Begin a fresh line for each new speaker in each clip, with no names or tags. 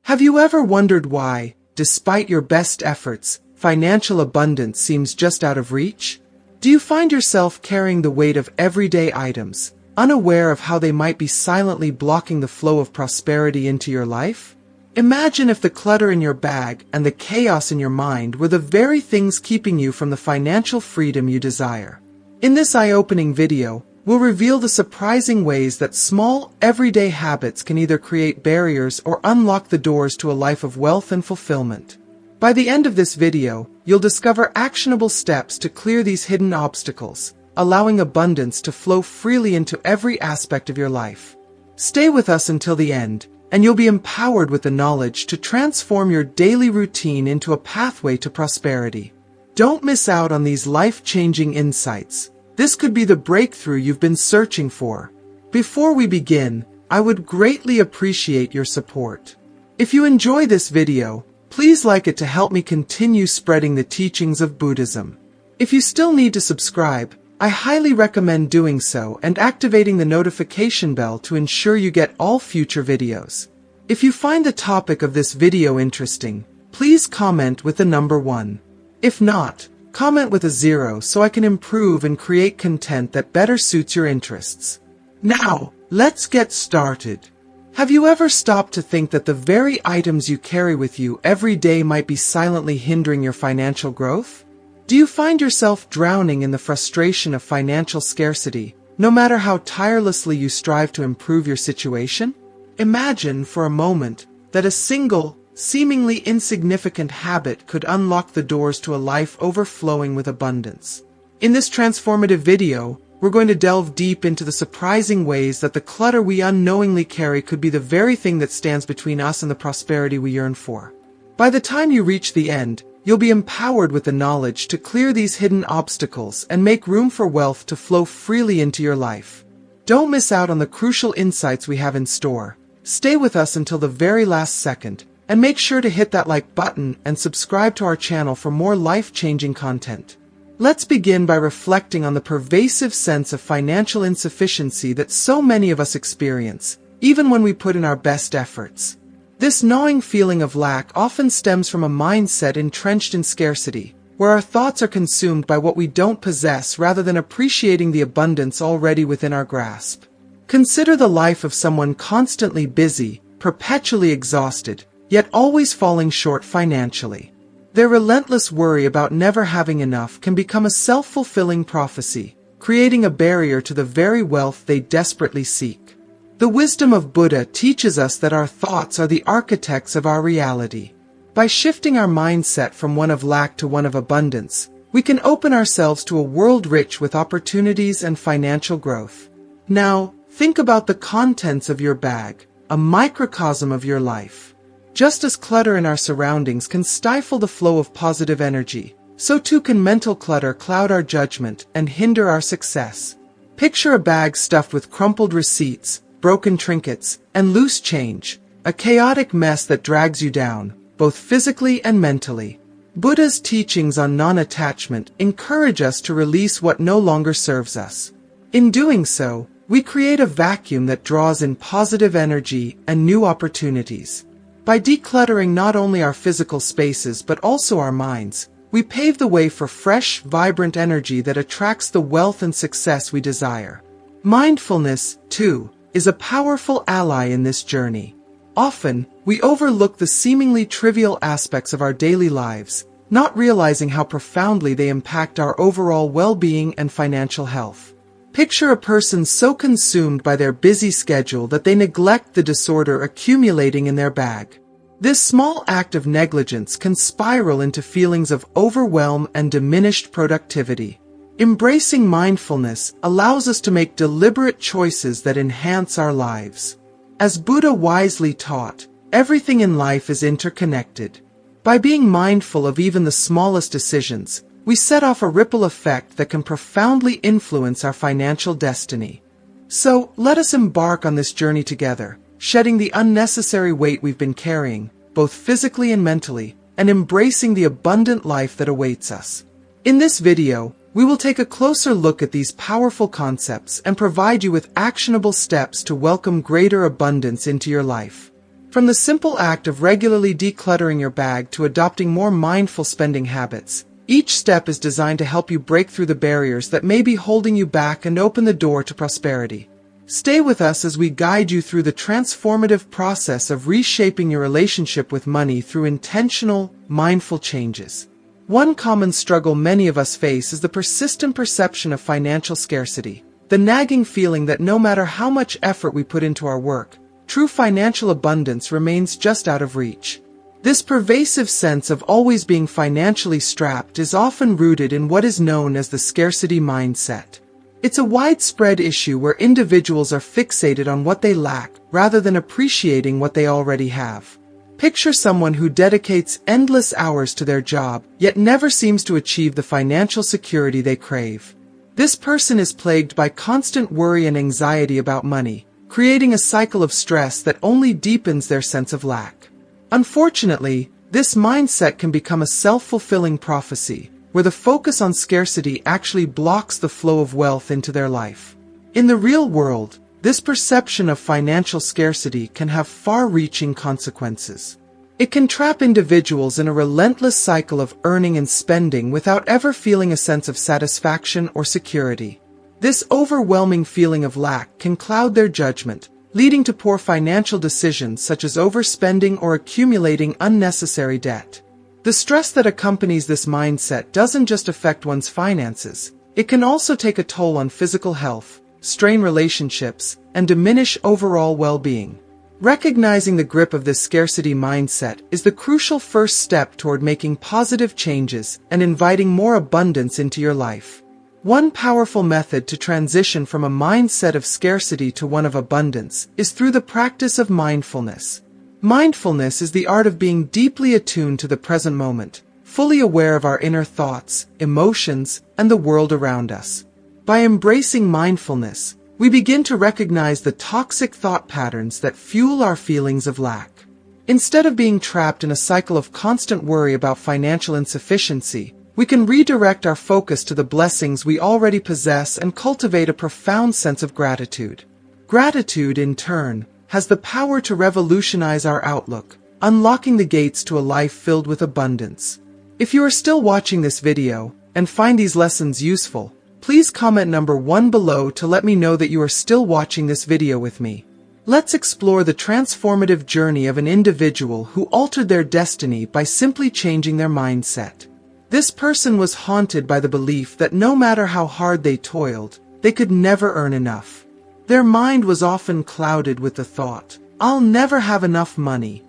Have you ever wondered why, despite your best efforts, financial abundance seems just out of reach? Do you find yourself carrying the weight of everyday items, unaware of how they might be silently blocking the flow of prosperity into your life? Imagine if the clutter in your bag and the chaos in your mind were the very things keeping you from the financial freedom you desire. In this eye-opening video, we'll reveal the surprising ways that small, everyday habits can either create barriers or unlock the doors to a life of wealth and fulfillment. By the end of this video, you'll discover actionable steps to clear these hidden obstacles, allowing abundance to flow freely into every aspect of your life. Stay with us until the end, and you'll be empowered with the knowledge to transform your daily routine into a pathway to prosperity. Don't miss out on these life-changing insights. This could be the breakthrough you've been searching for. Before we begin, I would greatly appreciate your support. If you enjoy this video, please like it to help me continue spreading the teachings of Buddhism. If you still need to subscribe, I highly recommend doing so and activating the notification bell to ensure you get all future videos. If you find the topic of this video interesting, please comment with the number 1. If not, comment with a 0 so I can improve and create content that better suits your interests. Now, let's get started. Have you ever stopped to think that the very items you carry with you every day might be silently hindering your financial growth? Do you find yourself drowning in the frustration of financial scarcity, no matter how tirelessly you strive to improve your situation? Imagine for a moment that a single, seemingly insignificant habit could unlock the doors to a life overflowing with abundance. In this transformative video, we're going to delve deep into the surprising ways that the clutter we unknowingly carry could be the very thing that stands between us and the prosperity we yearn for. By the time you reach the end, you'll be empowered with the knowledge to clear these hidden obstacles and make room for wealth to flow freely into your life. Don't miss out on the crucial insights we have in store. Stay with us until the very last second, and make sure to hit that like button and subscribe to our channel for more life-changing content. Let's begin by reflecting on the pervasive sense of financial insufficiency that so many of us experience, even when we put in our best efforts. This gnawing feeling of lack often stems from a mindset entrenched in scarcity, where our thoughts are consumed by what we don't possess rather than appreciating the abundance already within our grasp. Consider the life of someone constantly busy, perpetually exhausted, yet always falling short financially. Their relentless worry about never having enough can become a self-fulfilling prophecy, creating a barrier to the very wealth they desperately seek. The wisdom of Buddha teaches us that our thoughts are the architects of our reality. By shifting our mindset from one of lack to one of abundance, we can open ourselves to a world rich with opportunities and financial growth. Now, think about the contents of your bag, a microcosm of your life. Just as clutter in our surroundings can stifle the flow of positive energy, so too can mental clutter cloud our judgment and hinder our success. Picture a bag stuffed with crumpled receipts, broken trinkets, and loose change, a chaotic mess that drags you down, both physically and mentally. Buddha's teachings on non-attachment encourage us to release what no longer serves us. In doing so, we create a vacuum that draws in positive energy and new opportunities. By decluttering not only our physical spaces but also our minds, we pave the way for fresh, vibrant energy that attracts the wealth and success we desire. Mindfulness, too, is a powerful ally in this journey. Often, we overlook the seemingly trivial aspects of our daily lives, not realizing how profoundly they impact our overall well-being and financial health. Picture a person so consumed by their busy schedule that they neglect the disorder accumulating in their bag. This small act of negligence can spiral into feelings of overwhelm and diminished productivity. Embracing mindfulness allows us to make deliberate choices that enhance our lives. As Buddha wisely taught, everything in life is interconnected. By being mindful of even the smallest decisions, we set off a ripple effect that can profoundly influence our financial destiny. So, let us embark on this journey together, shedding the unnecessary weight we've been carrying, both physically and mentally, and embracing the abundant life that awaits us. In this video, we will take a closer look at these powerful concepts and provide you with actionable steps to welcome greater abundance into your life. From the simple act of regularly decluttering your bag to adopting more mindful spending habits, each step is designed to help you break through the barriers that may be holding you back and open the door to prosperity. Stay with us as we guide you through the transformative process of reshaping your relationship with money through intentional, mindful changes. One common struggle many of us face is the persistent perception of financial scarcity, the nagging feeling that no matter how much effort we put into our work, true financial abundance remains just out of reach. This pervasive sense of always being financially strapped is often rooted in what is known as the scarcity mindset. It's a widespread issue where individuals are fixated on what they lack rather than appreciating what they already have. Picture someone who dedicates endless hours to their job, yet never seems to achieve the financial security they crave. This person is plagued by constant worry and anxiety about money, creating a cycle of stress that only deepens their sense of lack. Unfortunately, this mindset can become a self-fulfilling prophecy, where the focus on scarcity actually blocks the flow of wealth into their life. In the real world, this perception of financial scarcity can have far-reaching consequences. It can trap individuals in a relentless cycle of earning and spending without ever feeling a sense of satisfaction or security. This overwhelming feeling of lack can cloud their judgment, leading to poor financial decisions such as overspending or accumulating unnecessary debt. The stress that accompanies this mindset doesn't just affect one's finances, it can also take a toll on physical health, strain relationships, and diminish overall well-being. Recognizing the grip of this scarcity mindset is the crucial first step toward making positive changes and inviting more abundance into your life. One powerful method to transition from a mindset of scarcity to one of abundance is through the practice of mindfulness. Mindfulness is the art of being deeply attuned to the present moment, fully aware of our inner thoughts, emotions, and the world around us. By embracing mindfulness, we begin to recognize the toxic thought patterns that fuel our feelings of lack. Instead of being trapped in a cycle of constant worry about financial insufficiency, we can redirect our focus to the blessings we already possess and cultivate a profound sense of gratitude. Gratitude, in turn, has the power to revolutionize our outlook, unlocking the gates to a life filled with abundance. If you are still watching this video and find these lessons useful, please comment number 1 below to let me know that you are still watching this video with me. Let's explore the transformative journey of an individual who altered their destiny by simply changing their mindset. This person was haunted by the belief that no matter how hard they toiled, they could never earn enough. Their mind was often clouded with the thought, "I'll never have enough money."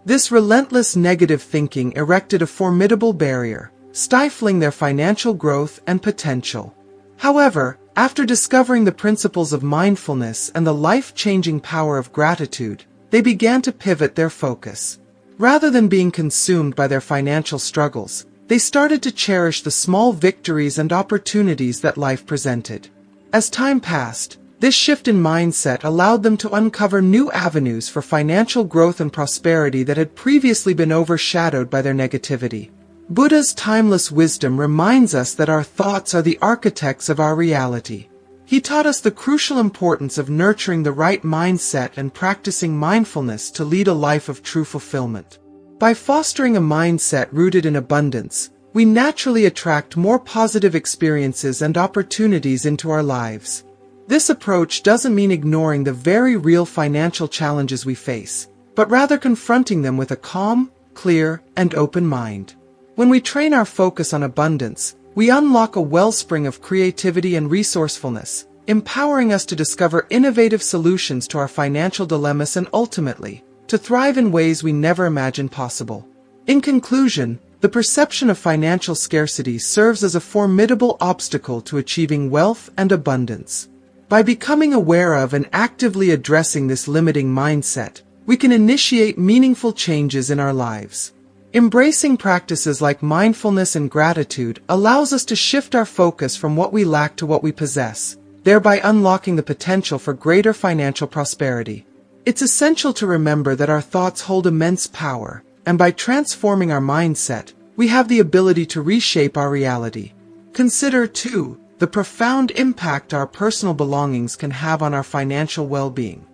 This relentless negative thinking erected a formidable barrier, stifling their financial growth and potential. However, after discovering the principles of mindfulness and the life-changing power of gratitude, they began to pivot their focus. Rather than being consumed by their financial struggles, they started to cherish the small victories and opportunities that life presented. As time passed, this shift in mindset allowed them to uncover new avenues for financial growth and prosperity that had previously been overshadowed by their negativity. Buddha's timeless wisdom reminds us that our thoughts are the architects of our reality. He taught us the crucial importance of nurturing the right mindset and practicing mindfulness to lead a life of true fulfillment. By fostering a mindset rooted in abundance, we naturally attract more positive experiences and opportunities into our lives. This approach doesn't mean ignoring the very real financial challenges we face, but rather confronting them with a calm, clear, and open mind. When we train our focus on abundance, we unlock a wellspring of creativity and resourcefulness, empowering us to discover innovative solutions to our financial dilemmas and ultimately, to thrive in ways we never imagined possible. In conclusion, the perception of financial scarcity serves as a formidable obstacle to achieving wealth and abundance. By becoming aware of and actively addressing this limiting mindset, we can initiate meaningful changes in our lives. Embracing practices like mindfulness and gratitude allows us to shift our focus from what we lack to what we possess, thereby unlocking the potential for greater financial prosperity. It's essential to remember that our thoughts hold immense power, and by transforming our mindset, we have the ability to reshape our reality. Consider, too, the profound impact our personal belongings can have on our financial well-being.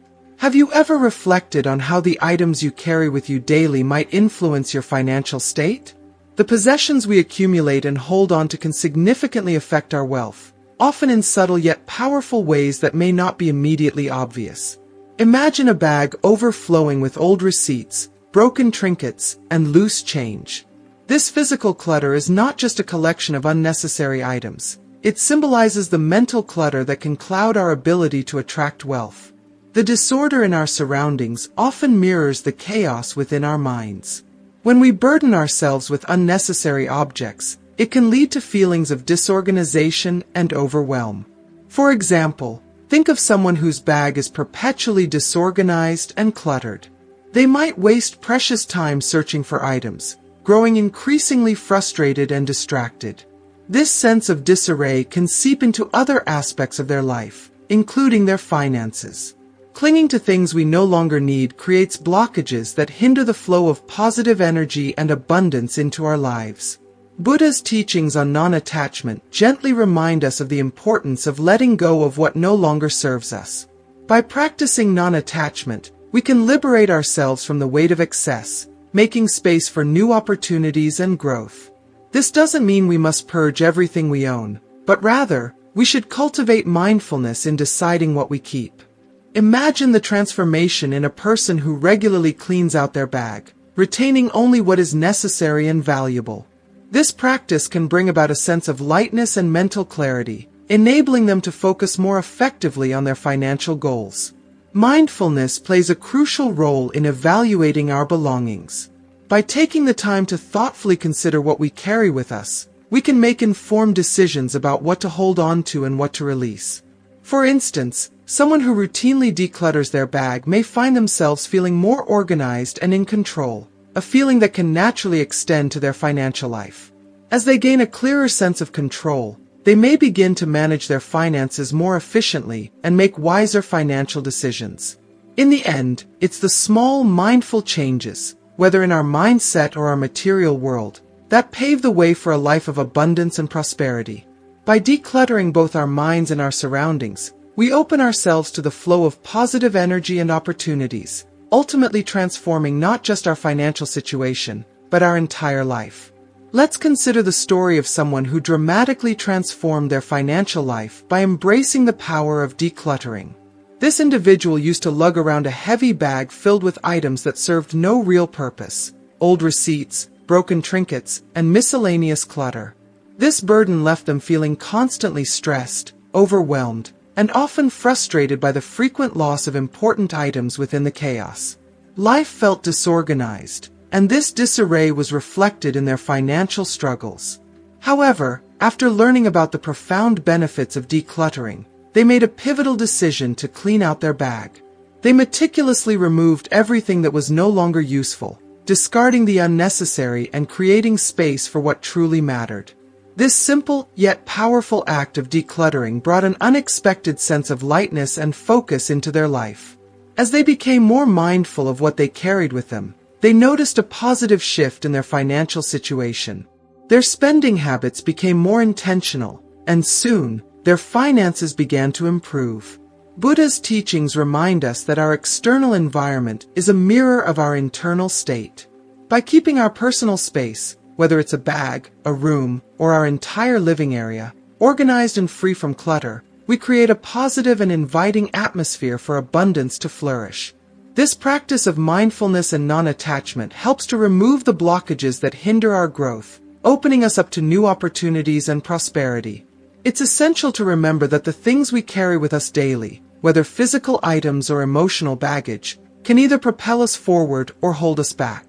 Have you ever reflected on how the items you carry with you daily might influence your financial state? The possessions we accumulate and hold on to can significantly affect our wealth, often in subtle yet powerful ways that may not be immediately obvious. Imagine a bag overflowing with old receipts, broken trinkets, and loose change. This physical clutter is not just a collection of unnecessary items. It symbolizes the mental clutter that can cloud our ability to attract wealth. The disorder in our surroundings often mirrors the chaos within our minds. When we burden ourselves with unnecessary objects, it can lead to feelings of disorganization and overwhelm. For example, think of someone whose bag is perpetually disorganized and cluttered. They might waste precious time searching for items, growing increasingly frustrated and distracted. This sense of disarray can seep into other aspects of their life, including their finances. Clinging to things we no longer need creates blockages that hinder the flow of positive energy and abundance into our lives. Buddha's teachings on non-attachment gently remind us of the importance of letting go of what no longer serves us. By practicing non-attachment, we can liberate ourselves from the weight of excess, making space for new opportunities and growth. This doesn't mean we must purge everything we own, but rather, we should cultivate mindfulness in deciding what we keep. Imagine the transformation in a person who regularly cleans out their bag, retaining only what is necessary and valuable. This practice can bring about a sense of lightness and mental clarity, enabling them to focus more effectively on their financial goals. Mindfulness plays a crucial role in evaluating our belongings. By taking the time to thoughtfully consider what we carry with us, we can make informed decisions about what to hold on to and what to release. For instance, someone who routinely declutters their bag may find themselves feeling more organized and in control, a feeling that can naturally extend to their financial life. As they gain a clearer sense of control, they may begin to manage their finances more efficiently and make wiser financial decisions. In the end, it's the small, mindful changes, whether in our mindset or our material world, that pave the way for a life of abundance and prosperity. By decluttering both our minds and our surroundings, we open ourselves to the flow of positive energy and opportunities, ultimately transforming not just our financial situation, but our entire life. Let's consider the story of someone who dramatically transformed their financial life by embracing the power of decluttering. This individual used to lug around a heavy bag filled with items that served no real purpose: old receipts, broken trinkets, and miscellaneous clutter. This burden left them feeling constantly stressed, overwhelmed, and often frustrated by the frequent loss of important items within the chaos. Life felt disorganized, and this disarray was reflected in their financial struggles. However, after learning about the profound benefits of decluttering, they made a pivotal decision to clean out their bag. They meticulously removed everything that was no longer useful, discarding the unnecessary and creating space for what truly mattered. This simple yet powerful act of decluttering brought an unexpected sense of lightness and focus into their life. As they became more mindful of what they carried with them, they noticed a positive shift in their financial situation. Their spending habits became more intentional, and soon, their finances began to improve. Buddha's teachings remind us that our external environment is a mirror of our internal state. By keeping our personal space, whether it's a bag, a room, or our entire living area, organized and free from clutter, we create a positive and inviting atmosphere for abundance to flourish. This practice of mindfulness and non-attachment helps to remove the blockages that hinder our growth, opening us up to new opportunities and prosperity. It's essential to remember that the things we carry with us daily, whether physical items or emotional baggage, can either propel us forward or hold us back.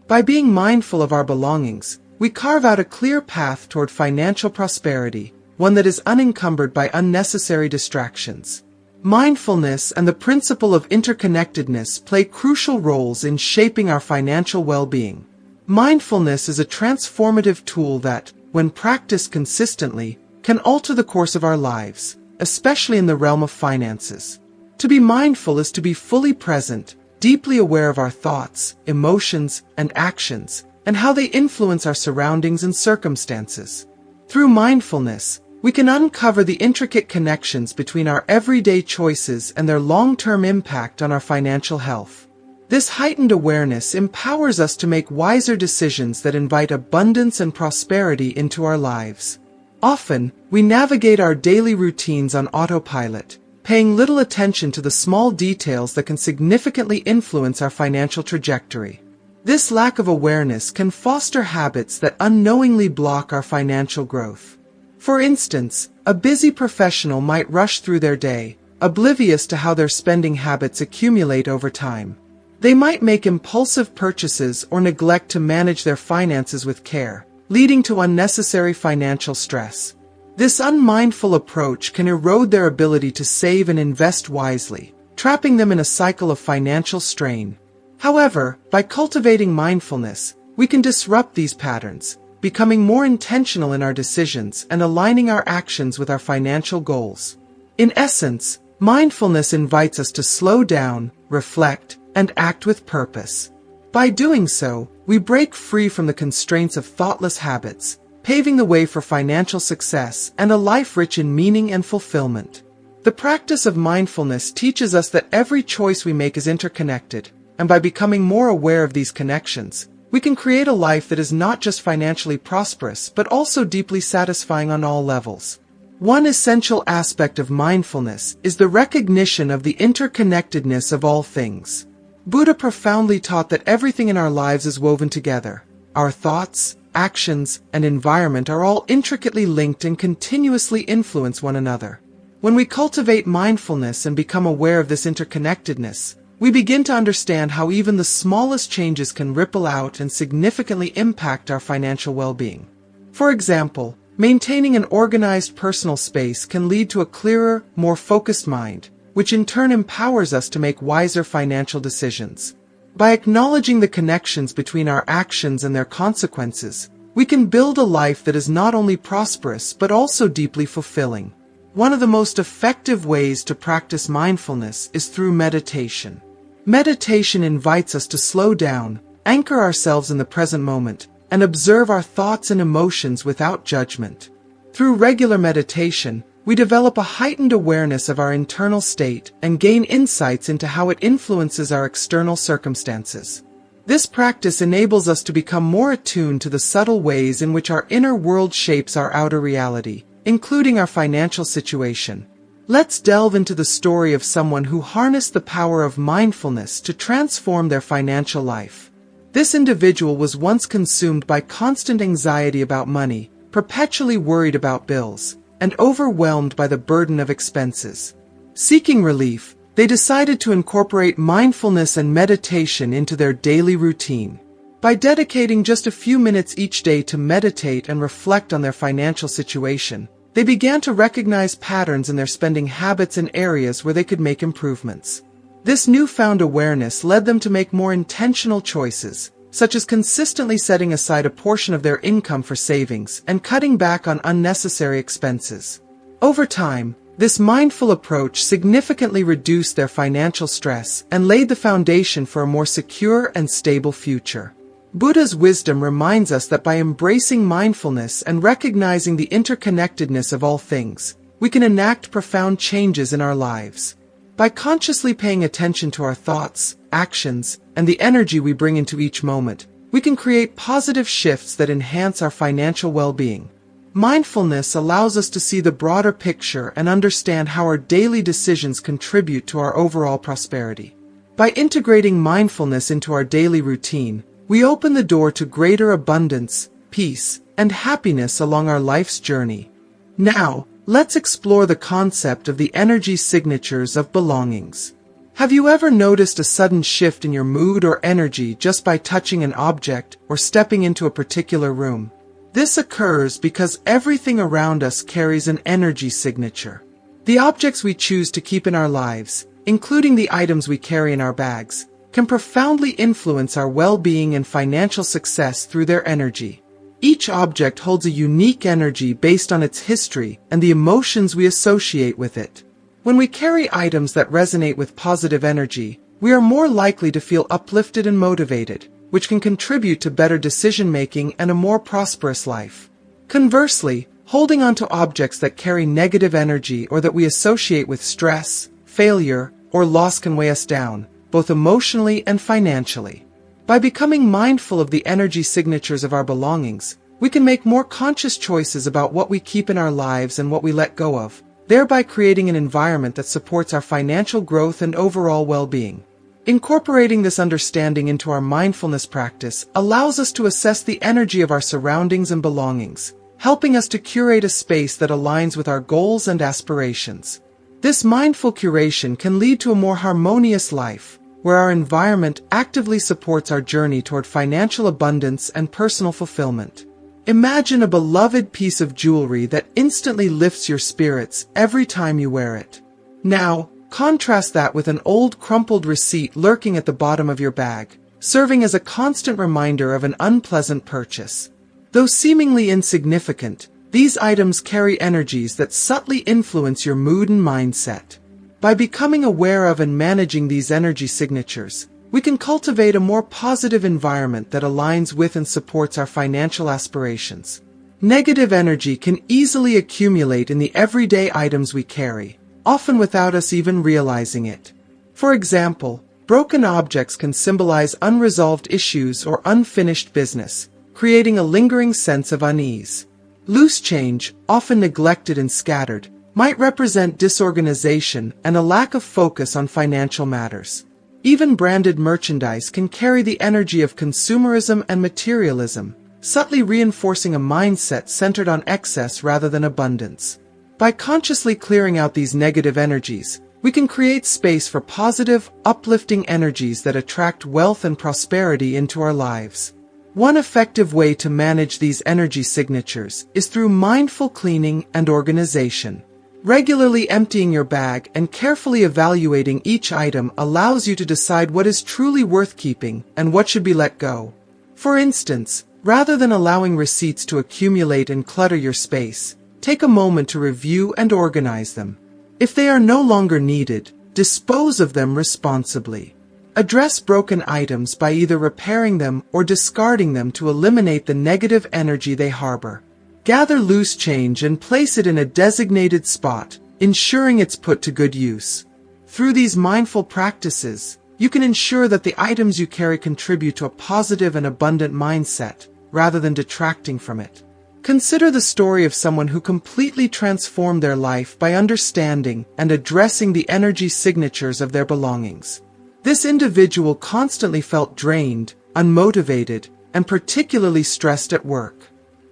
By being mindful of our belongings, we carve out a clear path toward financial prosperity, one that is unencumbered by unnecessary distractions. Mindfulness and the principle of interconnectedness play crucial roles in shaping our financial well-being. Mindfulness is a transformative tool that, when practiced consistently, can alter the course of our lives, especially in the realm of finances. To be mindful is to be fully present, deeply aware of our thoughts, emotions, and actions, and how they influence our surroundings and circumstances. Through mindfulness, we can uncover the intricate connections between our everyday choices and their long-term impact on our financial health. This heightened awareness empowers us to make wiser decisions that invite abundance and prosperity into our lives. Often, we navigate our daily routines on autopilot, paying little attention to the small details that can significantly influence our financial trajectory. This lack of awareness can foster habits that unknowingly block our financial growth. For instance, a busy professional might rush through their day, oblivious to how their spending habits accumulate over time. They might make impulsive purchases or neglect to manage their finances with care, leading to unnecessary financial stress. This unmindful approach can erode their ability to save and invest wisely, trapping them in a cycle of financial strain. However, by cultivating mindfulness, we can disrupt these patterns, becoming more intentional in our decisions and aligning our actions with our financial goals. In essence, mindfulness invites us to slow down, reflect, and act with purpose. By doing so, we break free from the constraints of thoughtless habits, paving the way for financial success and a life rich in meaning and fulfillment. The practice of mindfulness teaches us that every choice we make is interconnected, and by becoming more aware of these connections, we can create a life that is not just financially prosperous but also deeply satisfying on all levels. One essential aspect of mindfulness is the recognition of the interconnectedness of all things. Buddha profoundly taught that everything in our lives is woven together. Our thoughts, actions, and environment are all intricately linked and continuously influence one another. When we cultivate mindfulness and become aware of this interconnectedness, we begin to understand how even the smallest changes can ripple out and significantly impact our financial well-being. For example, maintaining an organized personal space can lead to a clearer, more focused mind, which in turn empowers us to make wiser financial decisions. By acknowledging the connections between our actions and their consequences, we can build a life that is not only prosperous but also deeply fulfilling. One of the most effective ways to practice mindfulness is through meditation. Meditation invites us to slow down, anchor ourselves in the present moment, and observe our thoughts and emotions without judgment. Through regular meditation, we develop a heightened awareness of our internal state and gain insights into how it influences our external circumstances. This practice enables us to become more attuned to the subtle ways in which our inner world shapes our outer reality, including our financial situation. Let's delve into the story of someone who harnessed the power of mindfulness to transform their financial life. This individual was once consumed by constant anxiety about money, perpetually worried about bills, and overwhelmed by the burden of expenses. Seeking relief, they decided to incorporate mindfulness and meditation into their daily routine. By dedicating just a few minutes each day to meditate and reflect on their financial situation, they began to recognize patterns in their spending habits and areas where they could make improvements. This newfound awareness led them to make more intentional choices, such as consistently setting aside a portion of their income for savings and cutting back on unnecessary expenses. Over time, this mindful approach significantly reduced their financial stress and laid the foundation for a more secure and stable future. Buddha's wisdom reminds us that by embracing mindfulness and recognizing the interconnectedness of all things, we can enact profound changes in our lives. By consciously paying attention to our thoughts, actions, and the energy we bring into each moment, we can create positive shifts that enhance our financial well-being. Mindfulness allows us to see the broader picture and understand how our daily decisions contribute to our overall prosperity. By integrating mindfulness into our daily routine, we open the door to greater abundance, peace, and happiness along our life's journey. Now, let's explore the concept of the energy signatures of belongings. Have you ever noticed a sudden shift in your mood or energy just by touching an object or stepping into a particular room? This occurs because everything around us carries an energy signature. The objects we choose to keep in our lives, including the items we carry in our bags, can profoundly influence our well-being and financial success through their energy. Each object holds a unique energy based on its history and the emotions we associate with it. When we carry items that resonate with positive energy, we are more likely to feel uplifted and motivated, which can contribute to better decision-making and a more prosperous life. Conversely, Holding on to objects that carry negative energy or that we associate with stress, failure, or loss can weigh us down, both emotionally and financially. By becoming mindful of the energy signatures of our belongings, we can make more conscious choices about what we keep in our lives and what we let go of, thereby creating an environment that supports our financial growth and overall well-being. Incorporating this understanding into our mindfulness practice allows us to assess the energy of our surroundings and belongings, helping us to curate a space that aligns with our goals and aspirations. This mindful curation can lead to a more harmonious life, where our environment actively supports our journey toward financial abundance and personal fulfillment. Imagine a beloved piece of jewelry that instantly lifts your spirits every time you wear it. Now, contrast that with an old crumpled receipt lurking at the bottom of your bag, serving as a constant reminder of an unpleasant purchase. Though seemingly insignificant, these items carry energies that subtly influence your mood and mindset. By becoming aware of and managing these energy signatures, we can cultivate a more positive environment that aligns with and supports our financial aspirations. Negative energy can easily accumulate in the everyday items we carry, often without us even realizing it. For example, broken objects can symbolize unresolved issues or unfinished business, creating a lingering sense of unease. Loose change, often neglected and scattered, might represent disorganization and a lack of focus on financial matters. Even branded merchandise can carry the energy of consumerism and materialism, subtly reinforcing a mindset centered on excess rather than abundance. By consciously clearing out these negative energies, we can create space for positive, uplifting energies that attract wealth and prosperity into our lives. One effective way to manage these energy signatures is through mindful cleaning and organization. Regularly emptying your bag and carefully evaluating each item allows you to decide what is truly worth keeping and what should be let go. For instance, rather than allowing receipts to accumulate and clutter your space, take a moment to review and organize them. If they are no longer needed, dispose of them responsibly. Address broken items by either repairing them or discarding them to eliminate the negative energy they harbor. Gather loose change and place it in a designated spot, ensuring it's put to good use. Through these mindful practices, you can ensure that the items you carry contribute to a positive and abundant mindset, rather than detracting from it. Consider the story of someone who completely transformed their life by understanding and addressing the energy signatures of their belongings. This individual constantly felt drained, unmotivated, and particularly stressed at work.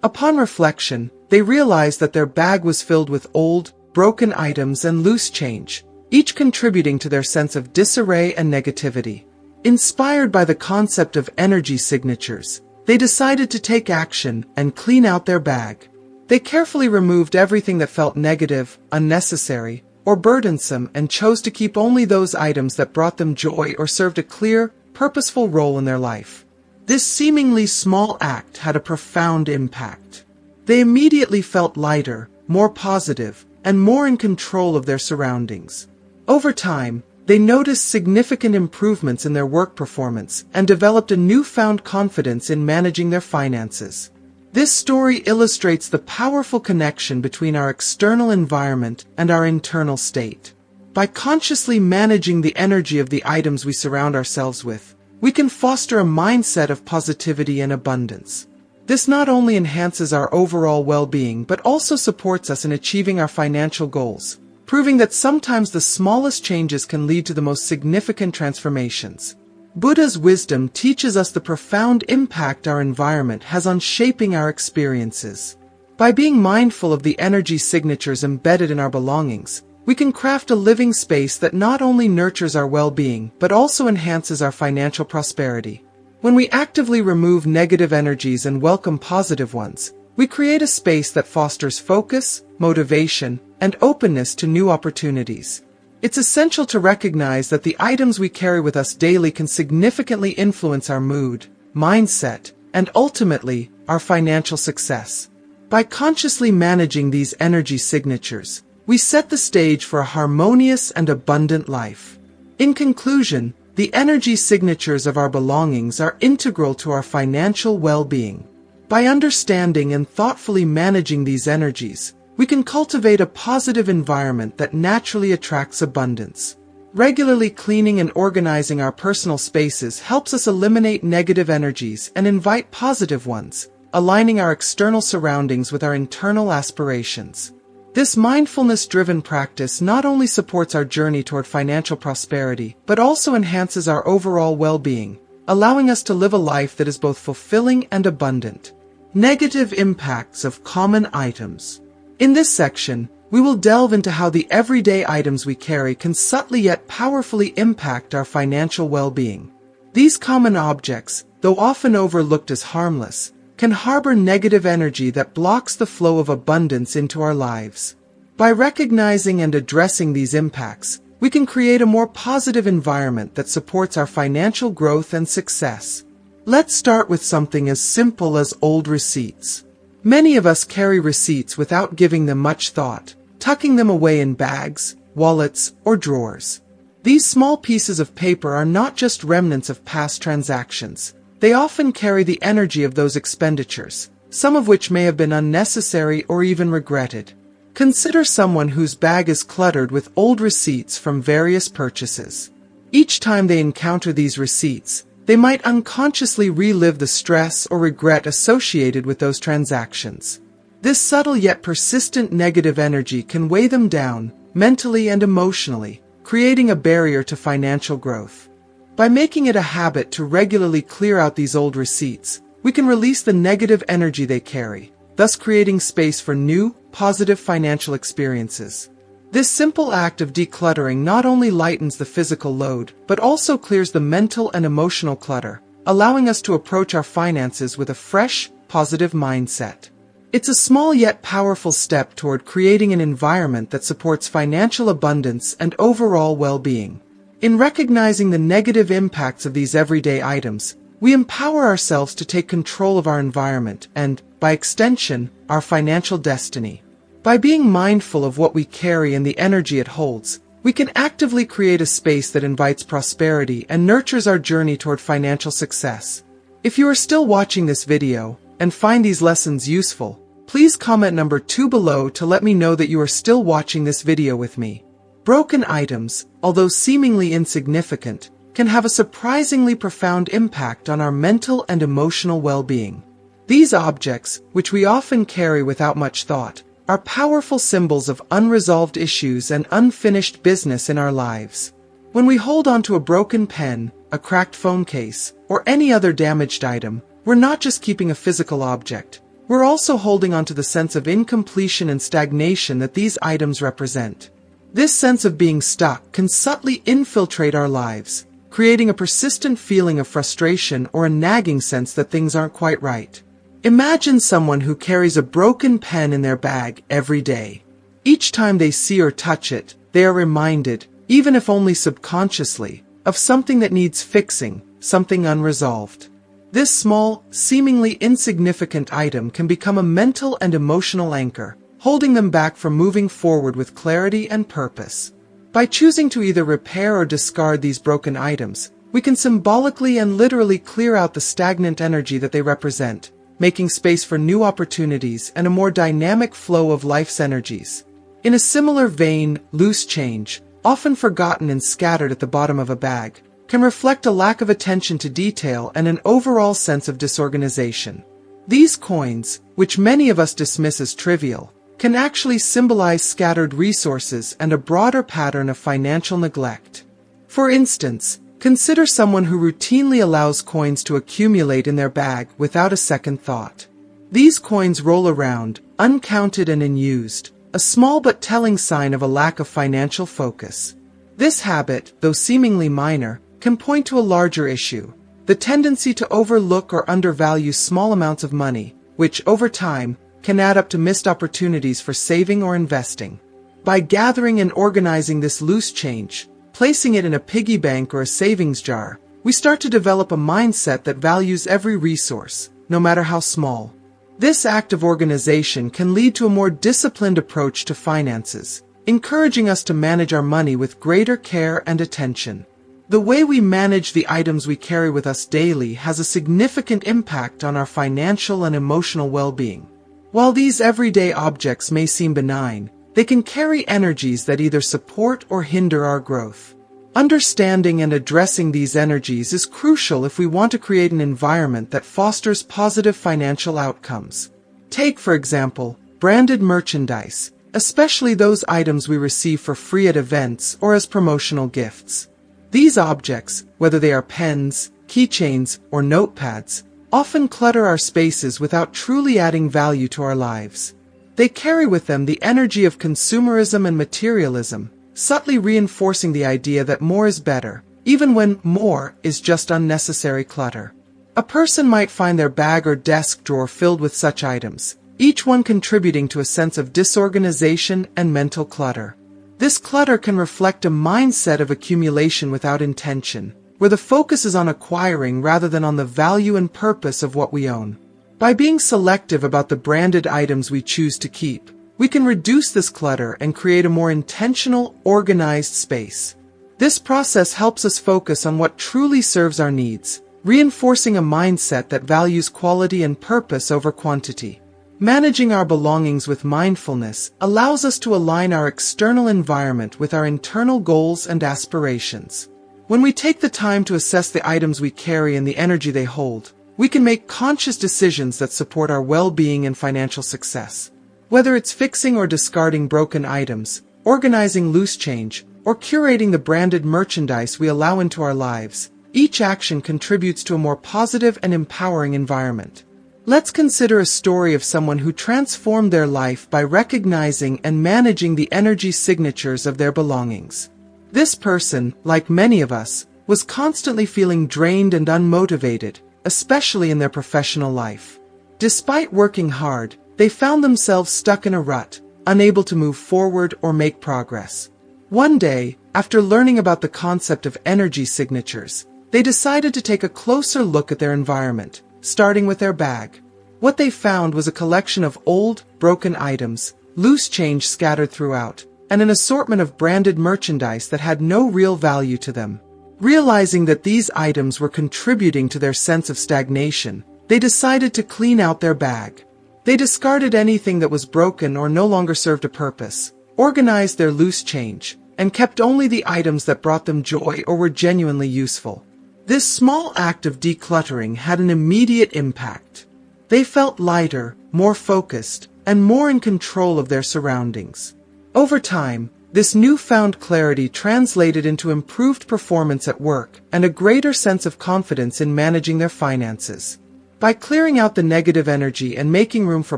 Upon reflection, they realized that their bag was filled with old, broken items and loose change, each contributing to their sense of disarray and negativity. Inspired by the concept of energy signatures, they decided to take action and clean out their bag. They carefully removed everything that felt negative, unnecessary, or burdensome and chose to keep only those items that brought them joy or served a clear, purposeful role in their life. This seemingly small act had a profound impact. They immediately felt lighter, more positive, and more in control of their surroundings. Over time, they noticed significant improvements in their work performance and developed a newfound confidence in managing their finances. This story illustrates the powerful connection between our external environment and our internal state. By consciously managing the energy of the items we surround ourselves with, we can foster a mindset of positivity and abundance. This not only enhances our overall well-being but also supports us in achieving our financial goals, proving that sometimes the smallest changes can lead to the most significant transformations. Buddha's wisdom teaches us the profound impact our environment has on shaping our experiences. By being mindful of the energy signatures embedded in our belongings, we can craft a living space that not only nurtures our well-being but also enhances our financial prosperity. When we actively remove negative energies and welcome positive ones, we create a space that fosters focus, motivation, and openness to new opportunities. It's essential to recognize that the items we carry with us daily can significantly influence our mood, mindset, and ultimately, our financial success. By consciously managing these energy signatures, we set the stage for a harmonious and abundant life. In conclusion, the energy signatures of our belongings are integral to our financial well-being. By understanding and thoughtfully managing these energies, we can cultivate a positive environment that naturally attracts abundance. Regularly cleaning and organizing our personal spaces helps us eliminate negative energies and invite positive ones, aligning our external surroundings with our internal aspirations. This mindfulness-driven practice not only supports our journey toward financial prosperity, but also enhances our overall well-being, allowing us to live a life that is both fulfilling and abundant. Negative impacts of common items. In this section, we will delve into how the everyday items we carry can subtly yet powerfully impact our financial well-being. These common objects, though often overlooked as harmless, can harbor negative energy that blocks the flow of abundance into our lives. By recognizing and addressing these impacts, we can create a more positive environment that supports our financial growth and success. Let's start with something as simple as old receipts. Many of us carry receipts without giving them much thought, tucking them away in bags, wallets, or drawers. These small pieces of paper are not just remnants of past transactions. They often carry the energy of those expenditures, some of which may have been unnecessary or even regretted. Consider someone whose bag is cluttered with old receipts from various purchases. Each time they encounter these receipts, they might unconsciously relive the stress or regret associated with those transactions. This subtle yet persistent negative energy can weigh them down, mentally and emotionally, creating a barrier to financial growth. By making it a habit to regularly clear out these old receipts, we can release the negative energy they carry, thus creating space for new, positive financial experiences. This simple act of decluttering not only lightens the physical load, but also clears the mental and emotional clutter, allowing us to approach our finances with a fresh, positive mindset. It's a small yet powerful step toward creating an environment that supports financial abundance and overall well-being. In recognizing the negative impacts of these everyday items, we empower ourselves to take control of our environment and, by extension, our financial destiny. By being mindful of what we carry and the energy it holds, we can actively create a space that invites prosperity and nurtures our journey toward financial success. If you are still watching this video and find these lessons useful, please comment number 2 below to let me know that you are still watching this video with me. Broken items, although seemingly insignificant, can have a surprisingly profound impact on our mental and emotional well-being. These objects, which we often carry without much thought, are powerful symbols of unresolved issues and unfinished business in our lives. When we hold onto a broken pen, a cracked phone case, or any other damaged item, we're not just keeping a physical object. We're also holding onto the sense of incompletion and stagnation that these items represent. This sense of being stuck can subtly infiltrate our lives, creating a persistent feeling of frustration or a nagging sense that things aren't quite right. Imagine someone who carries a broken pen in their bag every day. Each time they see or touch it, they are reminded, even if only subconsciously, of something that needs fixing, something unresolved. This small, seemingly insignificant item can become a mental and emotional anchor, holding them back from moving forward with clarity and purpose. By choosing to either repair or discard these broken items, we can symbolically and literally clear out the stagnant energy that they represent, making space for new opportunities and a more dynamic flow of life's energies. In a similar vein, loose change, often forgotten and scattered at the bottom of a bag, can reflect a lack of attention to detail and an overall sense of disorganization. These coins, which many of us dismiss as trivial, can actually symbolize scattered resources and a broader pattern of financial neglect. For instance, consider someone who routinely allows coins to accumulate in their bag without a second thought. These coins roll around, uncounted and unused, a small but telling sign of a lack of financial focus. This habit, though seemingly minor, can point to a larger issue: the tendency to overlook or undervalue small amounts of money, which, over time, can add up to missed opportunities for saving or investing. By gathering and organizing this loose change, placing it in a piggy bank or a savings jar, we start to develop a mindset that values every resource, no matter how small. This act of organization can lead to a more disciplined approach to finances, encouraging us to manage our money with greater care and attention. The way we manage the items we carry with us daily has a significant impact on our financial and emotional well-being. While these everyday objects may seem benign, they can carry energies that either support or hinder our growth. Understanding and addressing these energies is crucial if we want to create an environment that fosters positive financial outcomes. Take, for example, branded merchandise, especially those items we receive for free at events or as promotional gifts. These objects, whether they are pens, keychains, or notepads, often clutter our spaces without truly adding value to our lives. They carry with them the energy of consumerism and materialism, subtly reinforcing the idea that more is better, even when more is just unnecessary clutter. A person might find their bag or desk drawer filled with such items, each one contributing to a sense of disorganization and mental clutter. This clutter can reflect a mindset of accumulation without intention, where the focus is on acquiring rather than on the value and purpose of what we own. By being selective about the branded items we choose to keep, we can reduce this clutter and create a more intentional, organized space. This process helps us focus on what truly serves our needs, reinforcing a mindset that values quality and purpose over quantity. Managing our belongings with mindfulness allows us to align our external environment with our internal goals and aspirations. When we take the time to assess the items we carry and the energy they hold, we can make conscious decisions that support our well-being and financial success. Whether it's fixing or discarding broken items, organizing loose change, or curating the branded merchandise we allow into our lives, each action contributes to a more positive and empowering environment. Let's consider a story of someone who transformed their life by recognizing and managing the energy signatures of their belongings. This person, like many of us, was constantly feeling drained and unmotivated, especially in their professional life. Despite working hard, they found themselves stuck in a rut, unable to move forward or make progress. One day, after learning about the concept of energy signatures, they decided to take a closer look at their environment, starting with their bag. What they found was a collection of old, broken items, loose change scattered throughout, and an assortment of branded merchandise that had no real value to them. Realizing that these items were contributing to their sense of stagnation, they decided to clean out their bag. They discarded anything that was broken or no longer served a purpose, organized their loose change, and kept only the items that brought them joy or were genuinely useful. This small act of decluttering had an immediate impact. They felt lighter, more focused, and more in control of their surroundings. Over time, this newfound clarity translated into improved performance at work and a greater sense of confidence in managing their finances. By clearing out the negative energy and making room for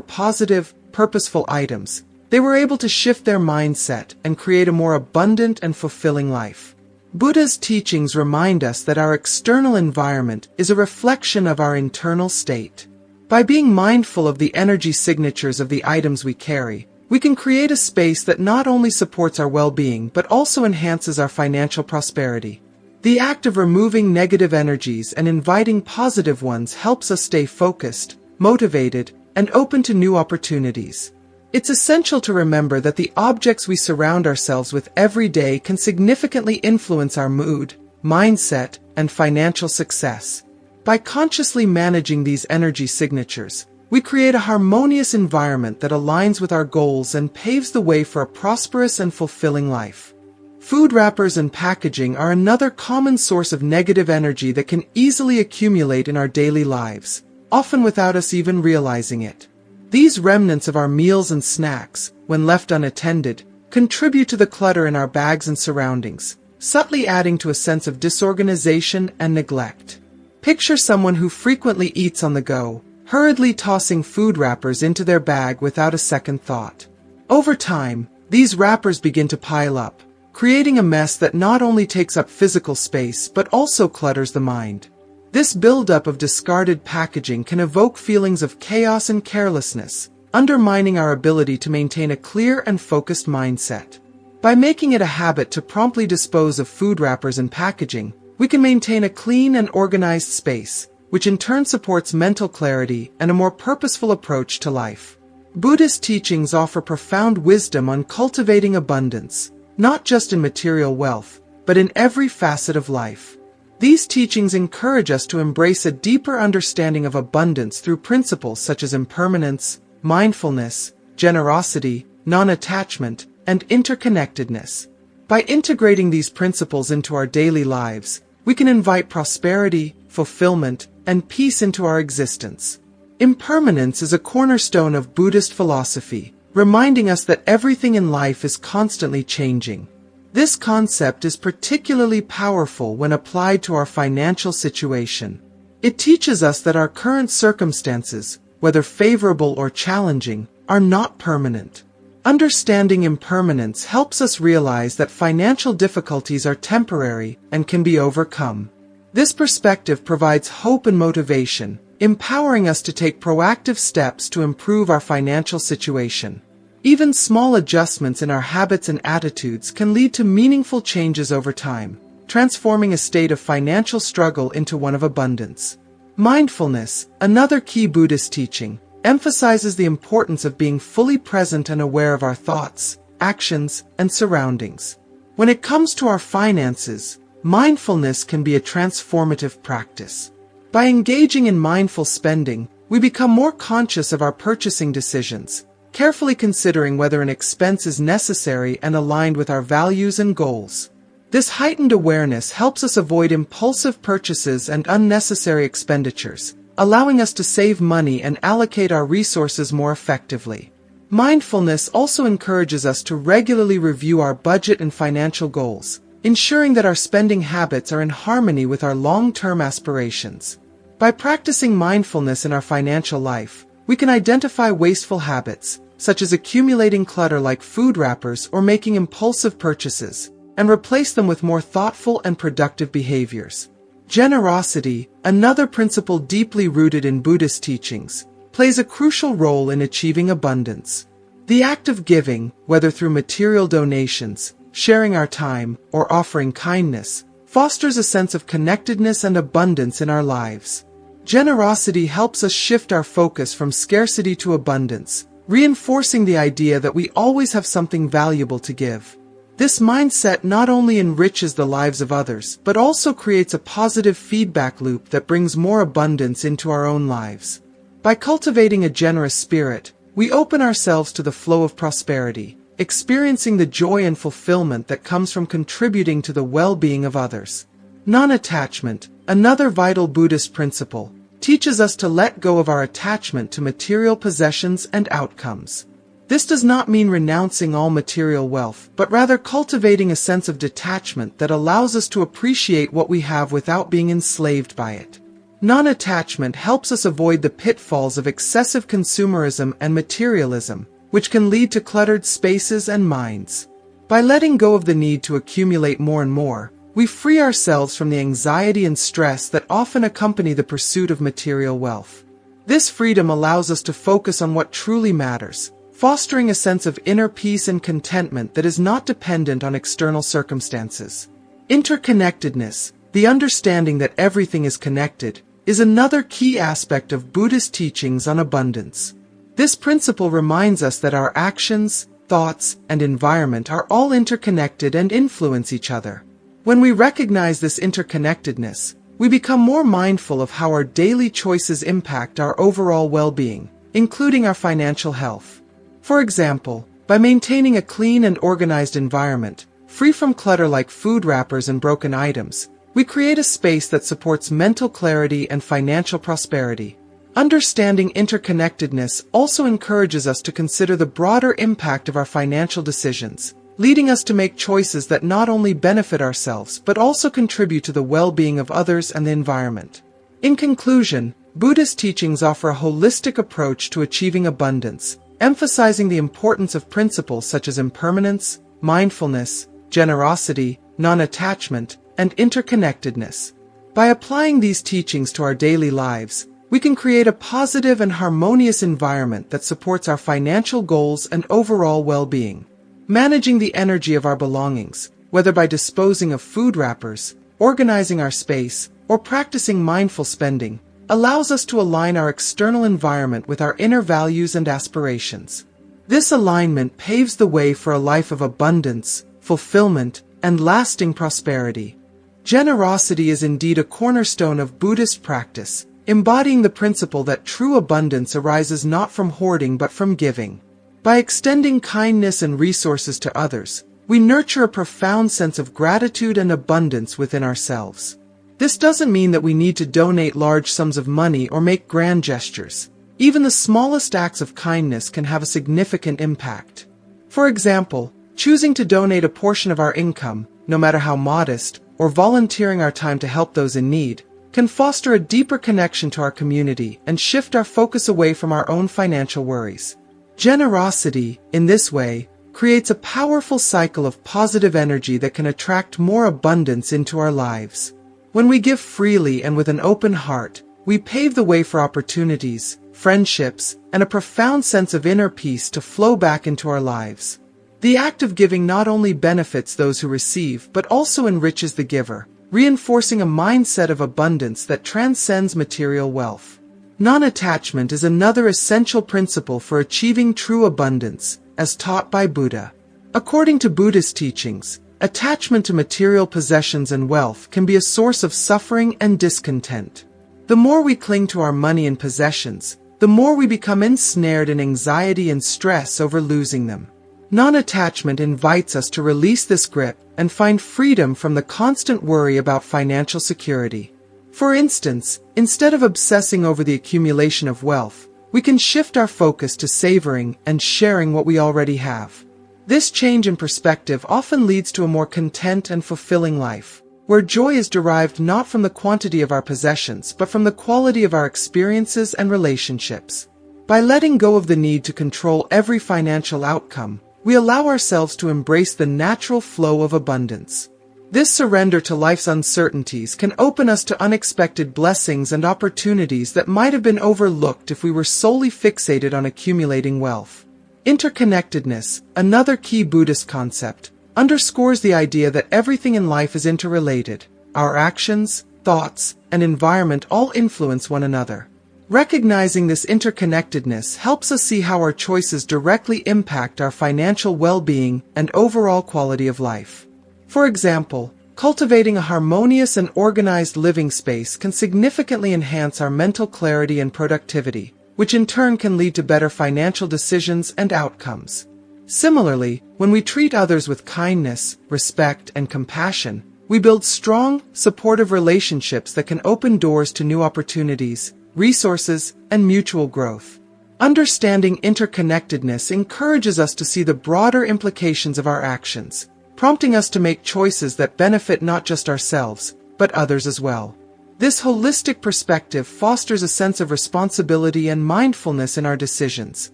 positive, purposeful items, they were able to shift their mindset and create a more abundant and fulfilling life. Buddha's teachings remind us that our external environment is a reflection of our internal state. By being mindful of the energy signatures of the items we carry, we can create a space that not only supports our well-being but also enhances our financial prosperity. The act of removing negative energies and inviting positive ones helps us stay focused, motivated, and open to new opportunities. It's essential to remember that the objects we surround ourselves with every day can significantly influence our mood, mindset, and financial success. By consciously managing these energy signatures, we create a harmonious environment that aligns with our goals and paves the way for a prosperous and fulfilling life. Food wrappers and packaging are another common source of negative energy that can easily accumulate in our daily lives, often without us even realizing it. These remnants of our meals and snacks, when left unattended, contribute to the clutter in our bags and surroundings, subtly adding to a sense of disorganization and neglect. Picture someone who frequently eats on the go, hurriedly tossing food wrappers into their bag without a second thought. Over time, these wrappers begin to pile up, creating a mess that not only takes up physical space but also clutters the mind. This buildup of discarded packaging can evoke feelings of chaos and carelessness, undermining our ability to maintain a clear and focused mindset. By making it a habit to promptly dispose of food wrappers and packaging, we can maintain a clean and organized space, which in turn supports mental clarity and a more purposeful approach to life. Buddhist teachings offer profound wisdom on cultivating abundance, not just in material wealth, but in every facet of life. These teachings encourage us to embrace a deeper understanding of abundance through principles such as impermanence, mindfulness, generosity, non-attachment, and interconnectedness. By integrating these principles into our daily lives, we can invite prosperity, fulfillment, and peace into our existence. Impermanence is a cornerstone of Buddhist philosophy, reminding us that everything in life is constantly changing. This concept is particularly powerful when applied to our financial situation. It teaches us that our current circumstances, whether favorable or challenging, are not permanent. Understanding impermanence helps us realize that financial difficulties are temporary and can be overcome. This perspective provides hope and motivation, empowering us to take proactive steps to improve our financial situation. Even small adjustments in our habits and attitudes can lead to meaningful changes over time, transforming a state of financial struggle into one of abundance. Mindfulness, another key Buddhist teaching, emphasizes the importance of being fully present and aware of our thoughts, actions, and surroundings. When it comes to our finances, mindfulness can be a transformative practice. By engaging in mindful spending, we become more conscious of our purchasing decisions, carefully considering whether an expense is necessary and aligned with our values and goals. This heightened awareness helps us avoid impulsive purchases and unnecessary expenditures, allowing us to save money and allocate our resources more effectively. Mindfulness also encourages us to regularly review our budget and financial goals, ensuring that our spending habits are in harmony with our long-term aspirations. By practicing mindfulness in our financial life, we can identify wasteful habits, such as accumulating clutter like food wrappers or making impulsive purchases, and replace them with more thoughtful and productive behaviors. Generosity, another principle deeply rooted in Buddhist teachings, plays a crucial role in achieving abundance. The act of giving, whether through material donations, sharing our time, or offering kindness, fosters a sense of connectedness and abundance in our lives. Generosity helps us shift our focus from scarcity to abundance, reinforcing the idea that we always have something valuable to give. This mindset not only enriches the lives of others, but also creates a positive feedback loop that brings more abundance into our own lives. By cultivating a generous spirit, we open ourselves to the flow of prosperity, experiencing the joy and fulfillment that comes from contributing to the well-being of others. Non-attachment, another vital Buddhist principle, teaches us to let go of our attachment to material possessions and outcomes. This does not mean renouncing all material wealth, but rather cultivating a sense of detachment that allows us to appreciate what we have without being enslaved by it. Non-attachment helps us avoid the pitfalls of excessive consumerism and materialism, which can lead to cluttered spaces and minds. By letting go of the need to accumulate more and more, we free ourselves from the anxiety and stress that often accompany the pursuit of material wealth. This freedom allows us to focus on what truly matters, fostering a sense of inner peace and contentment that is not dependent on external circumstances. Interconnectedness, the understanding that everything is connected, is another key aspect of Buddhist teachings on abundance. This principle reminds us that our actions, thoughts, and environment are all interconnected and influence each other. When we recognize this interconnectedness, we become more mindful of how our daily choices impact our overall well-being, including our financial health. For example, by maintaining a clean and organized environment, free from clutter like food wrappers and broken items, we create a space that supports mental clarity and financial prosperity. Understanding interconnectedness also encourages us to consider the broader impact of our financial decisions, leading us to make choices that not only benefit ourselves but also contribute to the well-being of others and the environment. In conclusion, Buddhist teachings offer a holistic approach to achieving abundance, emphasizing the importance of principles such as impermanence, mindfulness, generosity, non-attachment, and interconnectedness. By applying these teachings to our daily lives, we can create a positive and harmonious environment that supports our financial goals and overall well-being. Managing the energy of our belongings, whether by disposing of food wrappers, organizing our space, or practicing mindful spending, allows us to align our external environment with our inner values and aspirations. This alignment paves the way for a life of abundance, fulfillment, and lasting prosperity. Generosity is indeed a cornerstone of Buddhist practice, embodying the principle that true abundance arises not from hoarding but from giving. By extending kindness and resources to others, we nurture a profound sense of gratitude and abundance within ourselves. This doesn't mean that we need to donate large sums of money or make grand gestures. Even the smallest acts of kindness can have a significant impact. For example, choosing to donate a portion of our income, no matter how modest, or volunteering our time to help those in need, can foster a deeper connection to our community and shift our focus away from our own financial worries. Generosity, in this way, creates a powerful cycle of positive energy that can attract more abundance into our lives. When we give freely and with an open heart, we pave the way for opportunities, friendships, and a profound sense of inner peace to flow back into our lives. The act of giving not only benefits those who receive but also enriches the giver, reinforcing a mindset of abundance that transcends material wealth. Non-attachment is another essential principle for achieving true abundance, as taught by Buddha. According to Buddhist teachings, attachment to material possessions and wealth can be a source of suffering and discontent. The more we cling to our money and possessions, the more we become ensnared in anxiety and stress over losing them. Non-attachment invites us to release this grip and find freedom from the constant worry about financial security. For instance, instead of obsessing over the accumulation of wealth, we can shift our focus to savoring and sharing what we already have. This change in perspective often leads to a more content and fulfilling life, where joy is derived not from the quantity of our possessions but from the quality of our experiences and relationships. By letting go of the need to control every financial outcome, we allow ourselves to embrace the natural flow of abundance. This surrender to life's uncertainties can open us to unexpected blessings and opportunities that might have been overlooked if we were solely fixated on accumulating wealth. Interconnectedness, another key Buddhist concept, underscores the idea that everything in life is interrelated. Our actions, thoughts, and environment all influence one another. Recognizing this interconnectedness helps us see how our choices directly impact our financial well-being and overall quality of life. For example, cultivating a harmonious and organized living space can significantly enhance our mental clarity and productivity, which in turn can lead to better financial decisions and outcomes. Similarly, when we treat others with kindness, respect, and compassion, we build strong, supportive relationships that can open doors to new opportunities, resources, and mutual growth. Understanding interconnectedness encourages us to see the broader implications of our actions, prompting us to make choices that benefit not just ourselves, but others as well. This holistic perspective fosters a sense of responsibility and mindfulness in our decisions,